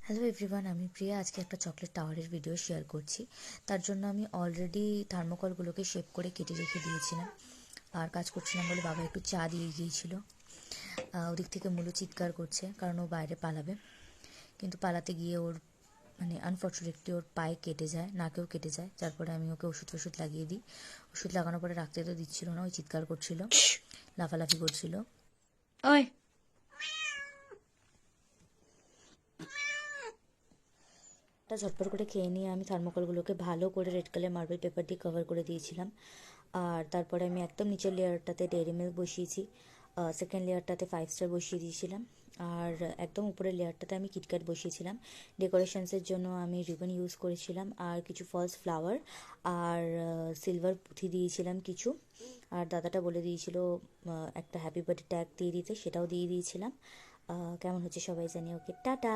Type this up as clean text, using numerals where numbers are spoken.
Hello everyone, আমি প্রিয়া। আজকে একটা চকলেট টাওয়ারের ভিডিও শেয়ার করছি। তার জন্য আমি অলরেডি থার্মোকলগুলোকে শেপ করে কেটে রেখে দিয়েছিলাম। আর কাজ করছিলাম বলে বাবা একটু চা দিয়ে গিয়েছিল। ওদিক থেকে মুলু চিৎকার করছে কারণ ও বাইরে পালাবে, কিন্তু পালাতে গিয়ে ওর আনফর্চুনেটলি ওর পায়ে কেটে যায়, নাকেও কেটে যায়। তারপরে আমি ওকে ওষুধ লাগিয়ে দিই। ওষুধ লাগানোর পরে রাখতে তো দিচ্ছিল না, ওই চিৎকার করছিল, লাফালাফি করছিল। ওই ঝটপট করে খেয়ে নিয়ে আমি থার্মোকলগুলোকে ভালো করে রেড কালার মার্বেল পেপার দিয়ে কভার করে দিয়েছিলাম। আর তারপরে আমি একদম নিচের লেয়ারটাতে ডেয়ারি মিল্ক বসিয়েছি, সেকেন্ড লেয়ারটাতে 5 স্টার বসিয়ে দিয়েছিলাম, আর একদম উপরের লেয়ারটাতে আমি কিটক্যাট বসিয়েছিলাম। ডেকোরেশনসের জন্য আমি রিবন ইউজ করেছিলাম, আর কিছু ফলস ফ্লাওয়ার আর সিলভার পুঁথি দিয়েছিলাম কিছু। আর দাদাটা বলে দিয়েছিল একটা হ্যাপি বার্থডে ট্যাগ দিয়ে দিতে, সেটাও দিয়ে দিয়েছিলাম। কেমন হচ্ছে সবাই জানি। ওকে, টাটা।